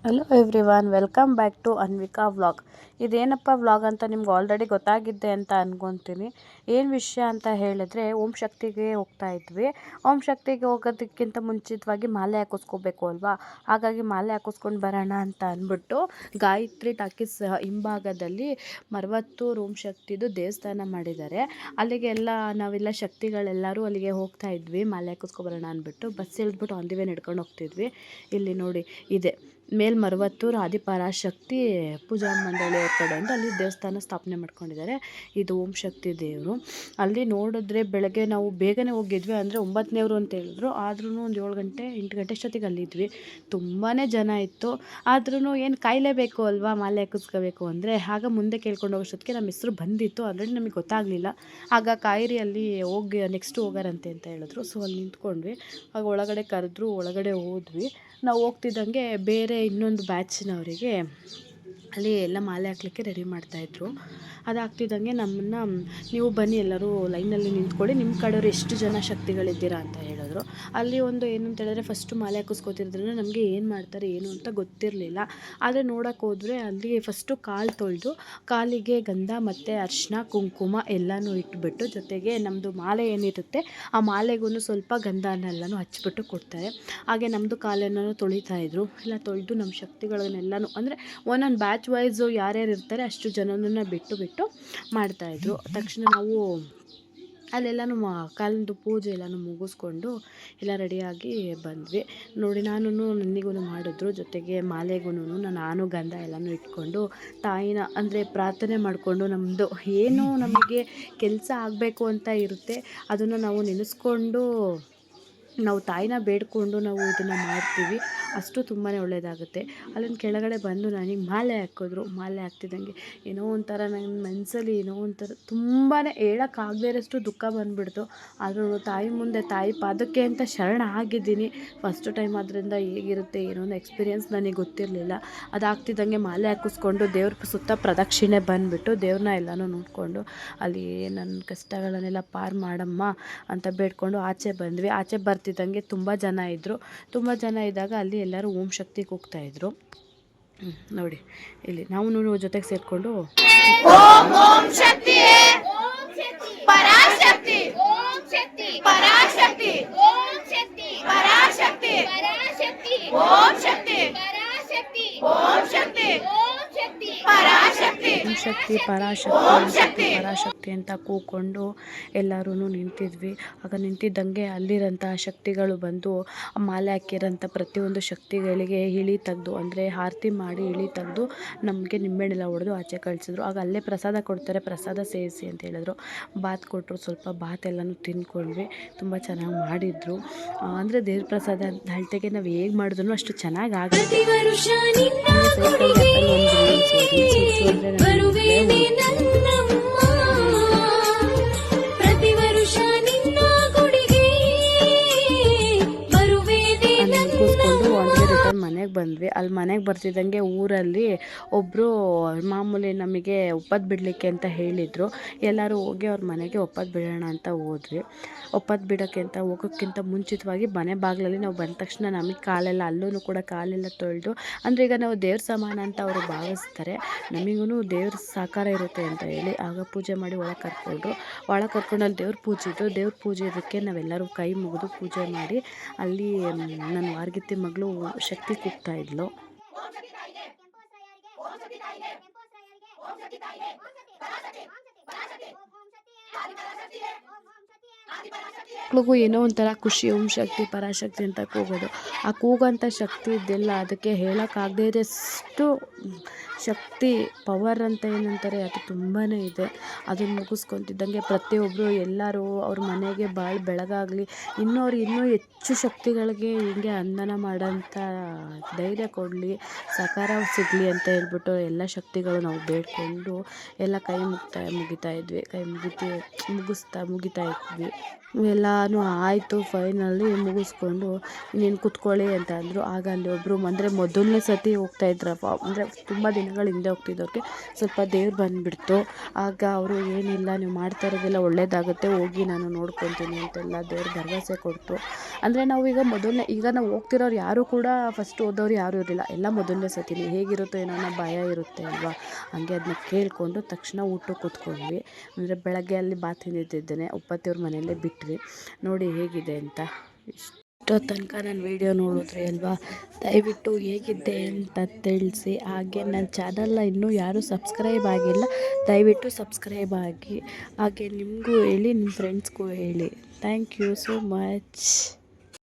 Hello everyone, welcome back to Anvika vlog. ಇದೇನಪ್ಪ vlog ಅಂತ ನಿಮ್ಗೆ ಆಲ್ರೆಡಿ ಗೊತ್ತಾಗಿದ್ದೆ ಅಂತ ಅನ್ಕೊತೀನಿ. ಏನು ವಿಷಯ ಅಂತ ಹೇಳಿದ್ರೆ, ಓಂ ಶಕ್ತಿಗೆ ಹೋಗ್ತಾ ಇದ್ವಿ. ಓಂ ಶಕ್ತಿಗೆ ಹೋಗೋದಕ್ಕಿಂತ ಮುಂಚಿತವಾಗಿ ಮಾಲೆ ಹಾಕಿಸ್ಕೋಬೇಕು ಅಲ್ವಾ. ಹಾಗಾಗಿ ಮಾಲೆ ಹಾಕಿಸ್ಕೊಂಡು ಬರೋಣ ಅಂತ ಅಂದ್ಬಿಟ್ಟು ಗಾಯತ್ರಿ ಟಾಕೀಸ್ ಹಿಂಭಾಗದಲ್ಲಿ ಮರವತ್ತೂರು ಓಂ ಶಕ್ತಿದು ದೇವಸ್ಥಾನ ಮಾಡಿದ್ದಾರೆ. ಅಲ್ಲಿಗೆ ನಾವೆಲ್ಲ ಶಕ್ತಿಗಳೆಲ್ಲರೂ ಅಲ್ಲಿಗೆ ಹೋಗ್ತಾ ಇದ್ವಿ ಮಾಲೆ ಹಾಕಿಸ್ಕೊಬರೋಣ ಅಂದ್ಬಿಟ್ಟು. ಬಸ್ ಇಳಿದ್ಬಿಟ್ಟು ಆನ್ ದಿ ವೇ ನಡ್ಕೊಂಡು ಹೋಗ್ತಿದ್ವಿ. ಇಲ್ಲಿ ನೋಡಿ ಇದೆ ಮೇಲ್ಮರವತ್ತೂರು ಆದಿಪರಾಶಕ್ತಿ ಪೂಜಾ ಮಂಡಳಿಯವ್ರ ಕಡೆಯಿಂದ ಅಲ್ಲಿ ದೇವಸ್ಥಾನ ಸ್ಥಾಪನೆ ಮಾಡ್ಕೊಂಡಿದ್ದಾರೆ. ಇದು ಓಂ ಶಕ್ತಿ ದೇವರು. ಅಲ್ಲಿ ನೋಡಿದ್ರೆ ಬೆಳಗ್ಗೆ ನಾವು ಬೇಗನೆ ಹೋಗಿದ್ವಿ, ಅಂದರೆ 9ನೇವರು ಅಂತ ಹೇಳಿದ್ರು. ಆದ್ರೂ ಒಂದು 7 ಗಂಟೆ 8 ಗಂಟೆ ಅಷ್ಟೊತ್ತಿಗೆ ಅಲ್ಲಿದ್ವಿ. ತುಂಬಾ ಜನ ಇತ್ತು. ಆದ್ರೂ ಏನು ಕಾಯಲೇಬೇಕು ಅಲ್ವಾ ಮಾಲೆ ಹಾಕಿಸ್ಕೋಬೇಕು ಅಂದರೆ. ಆಗ ಮುಂದೆ ಕೇಳ್ಕೊಂಡು ಹೋಗೋಷ್ಟೊತ್ತಿಗೆ ನಮ್ಮ ಹೆಸರು ಬಂದಿತ್ತು. ಆಲ್ರೆಡಿ ನಮಗೆ ಗೊತ್ತಾಗಲಿಲ್ಲ. ಆಗ ಕಾಯಿರಿ ಅಲ್ಲಿ ಹೋಗಿ ನೆಕ್ಸ್ಟ್ ಹೋಗಾರಂತೆ ಅಂತ ಹೇಳಿದ್ರು. ಸೊ ಅಲ್ಲಿ ನಿಂತ್ಕೊಂಡ್ವಿ. ಆಗ ಒಳಗಡೆ ಕರೆದ್ರು, ಒಳಗಡೆ ಹೋದ್ವಿ. ನಾವು ಹೋಗ್ತಿದ್ದಂಗೆ ಬೇರೆ ಇನ್ನೊಂದು ಬ್ಯಾಚಿನವರಿಗೆ ಅಲ್ಲಿ ಎಲ್ಲ ಮಾಲೆ ಹಾಕ್ಲಿಕ್ಕೆ ರೆಡಿ ಮಾಡ್ತಾಯಿದ್ರು. ಅದಾಗ್ತಿದ್ದಂಗೆ ನಮ್ಮನ್ನು ನೀವು ಬನ್ನಿ ಎಲ್ಲರೂ ಲೈನಲ್ಲಿ ನಿಂತ್ಕೊಳ್ಳಿ, ನಿಮ್ಮ ಕಡೆಯವ್ರು ಎಷ್ಟು ಜನ ಶಕ್ತಿಗಳಿದ್ದೀರಾ ಅಂತ ಹೇಳಿದ್ರು. ಅಲ್ಲಿ ಒಂದು ಏನು ಅಂತ ಹೇಳಿದ್ರೆ, ಫಸ್ಟು ಮಾಲೆ ಹಾಕಿಸ್ಕೋತಿದ್ರಿಂದ ನಮಗೆ ಏನು ಮಾಡ್ತಾರೆ ಏನು ಅಂತ ಗೊತ್ತಿರಲಿಲ್ಲ. ಆದರೆ ನೋಡೋಕೆ ಹೋದರೆ ಅಲ್ಲಿ ಫಸ್ಟು ಕಾಲು ತೊಳೆದು ಕಾಲಿಗೆ ಗಂಧ ಮತ್ತು ಅರಿಶಿನ ಕುಂಕುಮ ಎಲ್ಲನೂ ಇಟ್ಬಿಟ್ಟು, ಜೊತೆಗೆ ನಮ್ಮದು ಮಾಲೆ ಏನಿರುತ್ತೆ ಆ ಮಾಲೆಗೂ ಸ್ವಲ್ಪ ಗಂಧನೆಲ್ಲನೂ ಹಚ್ಬಿಟ್ಟು ಕೊಡ್ತಾರೆ. ಹಾಗೆ ನಮ್ಮದು ಕಾಲನ್ನು ತೊಳಿತಾಯಿದ್ರು. ಎಲ್ಲ ತೊಳೆದು ನಮ್ಮ ಶಕ್ತಿಗಳನ್ನೆಲ್ಲನೂ, ಅಂದರೆ ಒಂದೊಂದು ಬ್ಯಾಚ್ ವೈಸು ಯಾರ್ಯಾರು ಇರ್ತಾರೆ ಅಷ್ಟು ಜನನನ್ನು ಬಿಟ್ಟು ಮಾಡ್ತಾಯಿದ್ರು. ತಕ್ಷಣ ನಾವು ಅಲ್ಲೆಲ್ಲನೂ ಕಾಲಿಂದು ಪೂಜೆ ಎಲ್ಲನೂ ಮುಗಿಸ್ಕೊಂಡು ಎಲ್ಲ ರೆಡಿಯಾಗಿ ಬಂದ್ವಿ. ನೋಡಿ ನನಗೂ ಮಾಡಿದ್ರು, ಜೊತೆಗೆ ಮಾಲೆಗೂ ನಾನು ಗಂಧ ಎಲ್ಲನೂ ಇಟ್ಕೊಂಡು ತಾಯಿನ ಅಂದರೆ ಪ್ರಾರ್ಥನೆ ಮಾಡಿಕೊಂಡು, ನಮ್ಮದು ಏನು ನಮಗೆ ಕೆಲಸ ಆಗಬೇಕು ಅಂತ ಇರುತ್ತೆ ಅದನ್ನು ನಾವು ನೆನೆಸ್ಕೊಂಡು ನಾವು ತಾಯಿನ ಬೇಡಿಕೊಂಡು ನಾವು ಇದನ್ನು ಮಾಡ್ತೀವಿ. ಅಷ್ಟು ತುಂಬಾ ಒಳ್ಳೆಯದಾಗುತ್ತೆ. ಅಲ್ಲಿಂದ ಕೆಳಗಡೆ ಬಂದು ನನಗೆ ಮಾಲೆ ಹಾಕಿದ್ರು. ಮಾಲೆ ಹಾಕ್ತಿದ್ದಂಗೆ ಏನೋ ಒಂಥರ ನನ್ನ ಮನಸ್ಸಲ್ಲಿ ಏನೋ ಒಂಥರ ತುಂಬಾ ಹೇಳೋಕ್ಕಾಗದೇ ಇರೋಷ್ಟು ದುಃಖ ಬಂದುಬಿಡ್ತು. ಆದರೂ ತಾಯಿ ಮುಂದೆ ತಾಯಿ ಪಾದಕ್ಕೆ ಅಂತ ಶರಣ ಆಗಿದ್ದೀನಿ. ಫಸ್ಟ್ ಟೈಮ್ ಆದ್ದರಿಂದ ಹೇಗಿರುತ್ತೆ ಏನೋ ಒಂದು ಎಕ್ಸ್ಪೀರಿಯೆನ್ಸ್ ನನಗೆ ಗೊತ್ತಿರಲಿಲ್ಲ. ಅದಾಗ್ತಿದ್ದಂಗೆ ಮಾಲೆ ಹಾಕಿಸ್ಕೊಂಡು ದೇವ್ರ ಸುತ್ತ ಪ್ರದಕ್ಷಿಣೆ ಬಂದುಬಿಟ್ಟು ದೇವ್ರನ್ನ ಎಲ್ಲನೂ ನೋಡಿಕೊಂಡು ಅಲ್ಲಿ ನನ್ನ ಕಷ್ಟಗಳನ್ನೆಲ್ಲ ಪಾರು ಮಾಡಮ್ಮ ಅಂತ ಬೇಡ್ಕೊಂಡು ಆಚೆ ಬಂದ್ವಿ. ಆಚೆ ಬರ್ತಿದ್ದಂಗೆ ತುಂಬ ಜನ ಇದ್ದರು. ತುಂಬ ಜನ ಇದ್ದಾಗ ಅಲ್ಲಿ ಎಲ್ಲರೂ ಓಂ ಶಕ್ತಿಗೆ ಹೋಗ್ತಾಯಿದ್ರು. ನೋಡಿ ಇಲ್ಲಿ ನಾವು ಜೊತೆಗೆ ಸೇರಿಕೊಂಡು ಓಂ ಶಕ್ತಿ ಪರಾಶಕ್ತಿ, ಓಂ ಶಕ್ತಿ ಪರಾಶಕ್ತಿ, ಓಂ ಶಕ್ತಿ ಪರಾಶಕ್ತಿ, ಓಂ ಶಕ್ತಿ ಪರಾಶಕ್ತಿ, ಓಂ ಶಕ್ತಿ ಪರಾಶಕ್ತಿ, ಓಂ ಶಕ್ತಿ ಪರಾಶಕ್ತಿ ಪರಾಶಕ್ತಿ ಅಂತ ಕೂಕೊಂಡು ಎಲ್ಲರೂ ನಿಂತಿದ್ವಿ. ಆಗ ನಿಂತಿದ್ದಂಗೆ ಅಲ್ಲಿರೋಂಥ ಶಕ್ತಿಗಳು ಬಂದು ಮಾಲೆ ಹಾಕಿರೋಂಥ ಪ್ರತಿಯೊಂದು ಶಕ್ತಿಗಳಿಗೆ ಇಳಿ ತೆಗೆದು, ಅಂದರೆ ಆರತಿ ಮಾಡಿ ಇಳಿ ತೆಗೆದು ನಮಗೆ ನಿಂಬೆಹಣ್ಣೆಲ್ಲ ಹೊಡೆದು ಆಚೆ ಕಳಿಸಿದ್ರು. ಆಗ ಅಲ್ಲೇ ಪ್ರಸಾದ ಕೊಡ್ತಾರೆ, ಪ್ರಸಾದ ಸೇವಿಸಿ ಅಂತ ಹೇಳಿದ್ರು. ಬಾತ್ ಕೊಟ್ಟರು, ಸ್ವಲ್ಪ ಬಾತ್ ಎಲ್ಲನೂ ತಿಂದ್ಕೊಂಡ್ವಿ. ತುಂಬ ಚೆನ್ನಾಗಿ ಮಾಡಿದರು. ಅಂದರೆ ದೇವ್ರ ಪ್ರಸಾದ ಅಂತ ಅಳತೆಗೆ ನಾವು ಹೇಗೆ ಮಾಡಿದ್ರು ಅಷ್ಟು ಚೆನ್ನಾಗಿ ಆಗುತ್ತೆ. ಮನೆಗೆ ಬಂದ್ವಿ. ಅಲ್ಲಿ ಮನೆಗೆ ಬರ್ತಿದ್ದಂಗೆ ಊರಲ್ಲಿ ಒಬ್ಬರು ಮಾಮೂಲಿ ನಮಗೆ ಒಪ್ಪತ್ತು ಬಿಡಲಿಕ್ಕೆ ಅಂತ ಹೇಳಿದರು. ಎಲ್ಲರೂ ಹೋಗಿ ಅವ್ರ ಮನೆಗೆ ಒಪ್ಪತ್ತು ಬಿಡೋಣ ಅಂತ ಹೋದ್ವಿ. ಒಪ್ಪತ್ತು ಬಿಡೋಕ್ಕೆ ಅಂತ ಹೋಗೋಕ್ಕಿಂತ ಮುಂಚಿತವಾಗಿ ಮನೆ ಬಾಗಿಲಲ್ಲಿ ನಾವು ಬಂದ ತಕ್ಷಣ ನಮಗೆ ಕಾಲೆಲ್ಲ ಅಲ್ಲೂ ಕೂಡ ಕಾಲೆಲ್ಲ ತೊಳೆದು, ಅಂದರೆ ಈಗ ನಾವು ದೇವ್ರ ಸಮಾನ ಅಂತ ಅವರು ಭಾವಿಸ್ತಾರೆ, ನಮಗೂ ದೇವ್ರ ಸಾಕಾರ ಇರುತ್ತೆ ಅಂತ ಹೇಳಿ ಆಗ ಪೂಜೆ ಮಾಡಿ ಒಳಗೆ ಕರ್ಕೊಂಡು ಅಲ್ಲಿ ದೇವ್ರ ಪೂಜೆ ಇದ್ದು, ದೇವ್ರ ಪೂಜೆ ಇದಕ್ಕೆ ನಾವೆಲ್ಲರೂ ಕೈ ಮುಗಿದು ಪೂಜೆ ಮಾಡಿ ಅಲ್ಲಿ ನನ್ನ ವಾರ್ಗಿತ್ತಿ ಮಗಳು ಶಕ್ತಿ ಕೂಗ್ತಾ ಇದ್ಲು. ಮಕ್ಳಿಗೂ ಏನೋ ಒಂಥರ ಖುಷಿ, ಓಂ ಶಕ್ತಿ ಪರಾಶಕ್ತಿ ಅಂತ ಕೂಗೋದು. ಆ ಕೂಗೋಂಥ ಶಕ್ತಿ ಇದೆಲ್ಲ ಅದಕ್ಕೆ ಹೇಳೋಕ್ಕಾಗದೇ ಇರೋಷ್ಟು ಶಕ್ತಿ ಪವರ್ ಅಂತ ಏನಂತಾರೆ ಅದು ತುಂಬಾ ಇದೆ. ಅದನ್ನು ಮುಗಿಸ್ಕೊತಿದ್ದಂಗೆ ಪ್ರತಿಯೊಬ್ಬರು ಎಲ್ಲರೂ ಅವ್ರ ಮನೆಗೆ ಭಾಳ ಬೆಳಗಾಗಲಿ, ಇನ್ನೂ ಹೆಚ್ಚು ಶಕ್ತಿಗಳಿಗೆ ಹಿಂಗೆ ಅಂದಾನ ಮಾಡೋಂಥ ಧೈರ್ಯ ಕೊಡಲಿ, ಸಹಕಾರ ಸಿಗಲಿ ಅಂತ ಹೇಳ್ಬಿಟ್ಟು ಎಲ್ಲ ಶಕ್ತಿಗಳು ನಾವು ಬೇಡಿಕೊಂಡು ಎಲ್ಲ ಕೈ ಮುಗಿತಾ ಇದ್ವಿ. ಕೈ ಮುಗಿತಾ ಇದ್ವಿ. ಎಲ್ಲನೂ ಆಯಿತು. ಫೈನಲಿ ಮುಗಿಸ್ಕೊಂಡು ಇನ್ನೇನು ಕುತ್ಕೊಳ್ಳಿ ಅಂತ ಅಂದರು. ಆಗ ಅಲ್ಲಿ ಒಬ್ಬರು ಅಂದರೆ ಮೊದಲನೇ ಸತಿ ಹೋಗ್ತಾಯಿದ್ರಪ್ಪ, ಅಂದರೆ ತುಂಬ ದಿನಗಳ ಹಿಂದೆ ಹೋಗ್ತಿದ್ದವ್ರಿಗೆ ಸ್ವಲ್ಪ ದೇವ್ರು ಬಂದುಬಿಡ್ತು. ಆಗ ಅವರು ಏನಿಲ್ಲ, ನೀವು ಮಾಡ್ತಾ ಇರೋದೆಲ್ಲ ಒಳ್ಳೇದಾಗುತ್ತೆ, ಹೋಗಿ ನಾನು ನೋಡ್ಕೊತೀನಿ ಅಂತೆಲ್ಲ ದೇವ್ರು ಭರವಸೆ ಕೊಡ್ತು. ಅಂದರೆ ನಾವು ಈಗ ನಾವು ಹೋಗ್ತಿರೋರು ಯಾರೂ ಕೂಡ ಫಸ್ಟ್ ಹೋದವ್ರು ಯಾರೂ ಇರಲಿಲ್ಲ, ಎಲ್ಲ ಮೊದಲನೇ ಸತಿನೇ. ಹೇಗಿರುತ್ತೋ ಏನೋ ಅನ್ನೋ ಭಯ ಇರುತ್ತೆ ಅಲ್ವಾ. ಹಂಗೆ ಅದನ್ನ ಕೇಳಿಕೊಂಡು ತಕ್ಷಣ ಊಟಕ್ಕೆ ಕೂತ್ಕೊಂಡ್ವಿ. ಅಂದರೆ ಬೆಳಗ್ಗೆ ಅಲ್ಲಿ ಬಾತ್ ತಿಂದಿದ್ದೇನೆ, ಉಪ್ಪತ್ತಿಯವ್ರ ಮನೆಯಲ್ಲೇ ಬಿಟ್ವಿ. ನೋಡಿ ಹೇಗಿದೆ ಅಂತ. ಇಷ್ಟೋ ತನಕ ನನ್ನ ವೀಡಿಯೋ ನೋಡಿದ್ರಿ ಅಲ್ವಾ, ದಯವಿಟ್ಟು ಹೇಗಿದೆ ಅಂತ ತಿಳಿಸಿ. ಹಾಗೆ ನನ್ನ ಚಾನಲ್ನ ಇನ್ನೂ ಯಾರೂ ಸಬ್ಸ್ಕ್ರೈಬ್ ಆಗಿಲ್ಲ, ದಯವಿಟ್ಟು ಸಬ್ಸ್ಕ್ರೈಬ್ ಆಗಿ. ಹಾಗೆ ನಿಮಗೂ ಹೇಳಿ, ನಿಮ್ಮ ಫ್ರೆಂಡ್ಸ್ಗೂ ಹೇಳಿ. Thank you so much.